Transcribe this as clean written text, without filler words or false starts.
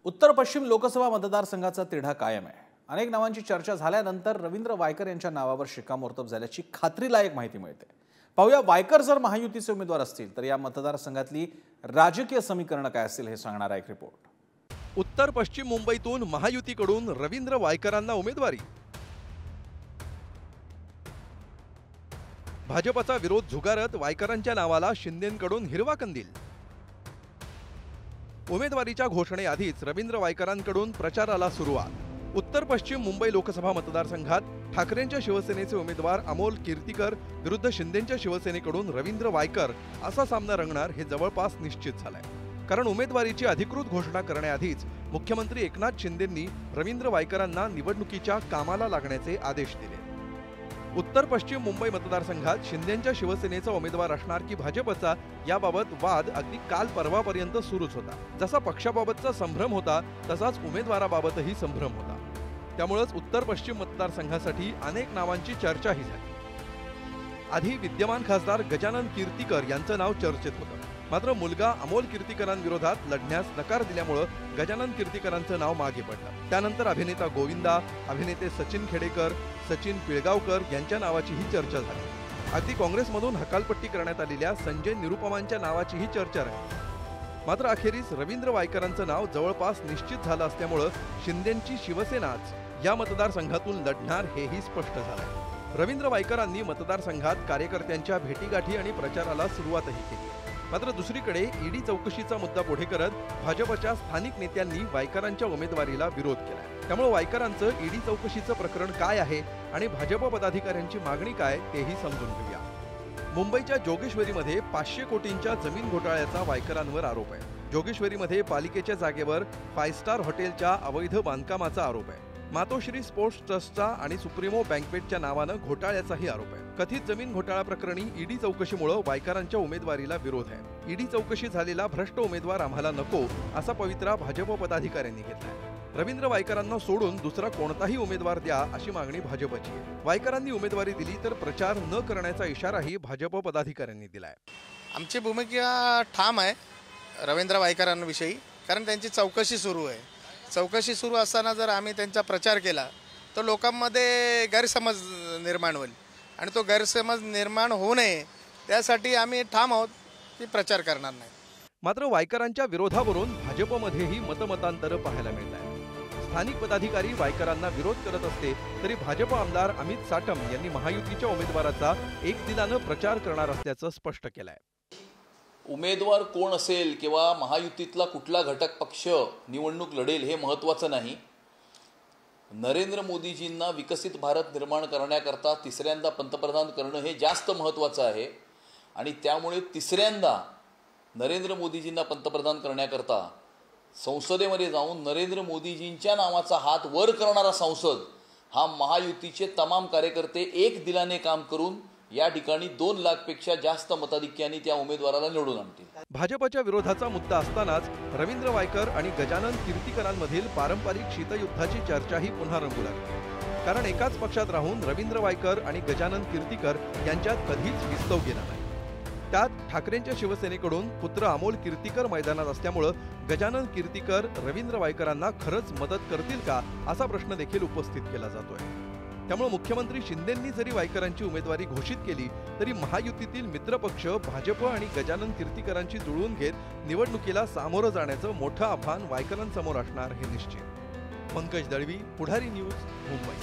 उत्तर पश्चिम लोकसभा मतदारसंघाचा तिढा कायम आहे। अनेक नावांची चर्चा झाल्यानंतर रवींद्र वायकर यांच्या नावावर शिक्कामोर्तब झाल्याची खात्रीलायक माहिती मिळते। पाहूया वायकर जर महायुतीचे उमेदवार असतील तर या मतदारसंघातली राजकीय समीकरण काय असेल हे सांगणारा एक रिपोर्ट। उत्तर पश्चिम मुंबईतून महायुतीकडून रवींद्र वायकरांना उमेदवारी। भाजपचा विरोध झुगारत वायकरांच्या नावाला शिंदेंकडून हिरवा कंदील। उमेदवारीच्या घोषणेआधीच रवींद्र वायकरांकडून प्रचाराला सुरुवात। उत्तर पश्चिम मुंबई लोकसभा मतदारसंघात ठाकरेंच्या शिवसेनेचे उमेदवार अमोल कीर्तीकर विरुद्ध शिंदेंच्या शिवसेनेकडून रवींद्र वायकर असा सामना रंगणार हे जवळपास निश्चित झालंय। कारण उमेदवारीची अधिकृत घोषणा करण्याआधीच मुख्यमंत्री एकनाथ शिंदेंनी रवींद्र वायकरांना निवडणुकीच्या कामाला लागण्याचे आदेश दिले। उत्तर पश्चिम मुंबई मतदारसंघात शिंदेंच्या शिवसेनेचा उमेदवार असणार की भाजपचा याबाबत वाद अगदी काल परवापर्यंत सुरूच होता। जसा पक्षाबाबतचा संभ्रम होता तसाच उमेदवाराबाबतही संभ्रम होता। त्यामुळेच उत्तर पश्चिम मतदारसंघासाठी अनेक नावांची चर्चाही झाली। आधी विद्यमान खासदार गजानन कीर्तीकर यांचं नाव चर्चेत होतं, मात्र मुलगा अमोल कीर्तीकरांविरोधात लढण्यास नकार दिल्यामुळे गजानन कीर्तीकरांचं नाव मागे पडलं। त्यानंतर अभिनेता गोविंदा, अभिनेते सचिन खेडेकर, सचिन पिळगावकर यांच्या नावाचीही चर्चा झाली। अगदी काँग्रेसमधून हकालपट्टी करण्यात आलेल्या संजय निरुपमांच्या नावाचीही चर्चा राहिली। मात्र अखेरीस रवींद्र वायकरांचं नाव जवळपास निश्चित झालं असल्यामुळे शिंदेंची शिवसेनाच या मतदारसंघातून लढणार हेही स्पष्ट झालंय। रवींद्र वायकरांनी मतदारसंघात कार्यकर्त्यांच्या भेटीगाठी आणि प्रचाराला सुरुवातही केली। मात्र दुसरीकडे ईडी चौकशीचा मुद्दा पुढे करत भाजपच्या स्थानिक नेत्यांनी वायकरांच्या उमेदवारीला विरोध केला। त्यामुळे वायकरांचं ईडी चौकशीचं प्रकरण काय आहे आणि भाजप पदाधिकाऱ्यांची मागणी काय तेही समजून घेऊया। मुंबईच्या जोगेश्वरीमध्ये 500 कोटींच्या जमीन घोटाळ्याचा वायकरांवर आरोप आहे। जोगेश्वरीमध्ये पालिकेच्या जागेवर 5 स्टार हॉटेलच्या अवैध बांधकामाचा आरोप आहे। मातोश्री स्पोर्ट्स ट्रस्टचा आणि सुप्रीमो बँकपेटच्या नावानं घोटाळ्याचाही आरोप आहे। कथित जमीन घोटाळा प्रकरणी ईडी चौकशीमुळे वायकरांच्या उमेदवारीला विरोध आहे। ईडी चौकशी झालेला भ्रष्ट उमेदवार आम्हाला नको असा पवित्रा भाजप पदाधिकाऱ्यांनी घेतलाय। रवींद्र वायकरांना सोडून दुसरा कोणताही उमेदवार द्या अशी मागणी भाजपची आहे। वायकरांनी उमेदवारी दिली तर प्रचार न करण्याचा इशाराही भाजप पदाधिकाऱ्यांनी दिलाय। आमची भूमिका ठाम आहे रवींद्र वायकरांविषयी, कारण त्यांची चौकशी सुरू आहे। चौकशी सुरू असताना जर आम्ही त्यांचा प्रचार केला तर लोकांमध्ये गैरसमज निर्माण होईल आणि तो गैरसमज निर्माण होऊ नये त्यासाठी आम्ही ठाम आहोत की प्रचार करणार नाही। मात्र वायकरांच्या विरोधावरून भाजपमध्येही मतमतांतर पाहायला मिळत आहे। स्थानिक पदाधिकारी वायकरांना विरोध करत असते तरी भाजप आमदार अमित साटम यांनी महायुतीच्या उमेदवाराचा एक दिलानं प्रचार करणार असल्याचं स्पष्ट केलंय। उमेदवार कोण असेल किंवा महायुतीतला कुठला घटक पक्ष निवडणूक लढेल हे महत्त्वाचं नाही। नरेंद्र मोदीजींना विकसित भारत निर्माण करण्याकरता तिसऱ्यांदा पंतप्रधान करणं हे जास्त महत्त्वाचं आहे आणि त्यामुळे तिसऱ्यांदा नरेंद्र मोदीजींना पंतप्रधान करण्याकरता संसदेमध्ये जाऊन नरेंद्र मोदीजींच्या नावाचा हात वर करणारा संसद हा महायुतीचे तमाम कार्यकर्ते एक दिलाने काम करून या ठिकाणी 2 लाखपेक्षा जास्त मताधिक्याने त्या उमेदवाराला निवडून आणतील। भाजपच्या विरोधाचा मुद्दा असतानाच रवींद्र वायकर आणि गजानन कीर्तीकरांमधील पारंपरिक शीतयुद्धाची चर्चाही पुन्हा रंगू लागली। कारण एकाच पक्षात राहून रवींद्र वायकर आणि गजानन कीर्तीकर यांच्यात कधीच विस्तव गेला नाही। त्यात ठाकरेंच्या शिवसेनेकडून पुत्र अमोल कीर्तीकर मैदानात असल्यामुळे गजानन कीर्तीकर रवींद्र वायकरांना खरंच मदत करतील का असा प्रश्न देखील उपस्थित केला जातोय। त्यामुळे मुख्यमंत्री शिंदेंनी जरी वायकरांची उमेदवारी घोषित केली तरी महायुतीतील मित्रपक्ष भाजप आणि गजानन कीर्तीकरांची जुळवून घेत निवडणुकीला सामोरं जाण्याचं मोठं आव्हान वायकरांसमोर असणार हे निश्चित। पंकज दळवी, पुढारी न्यूज, मुंबई।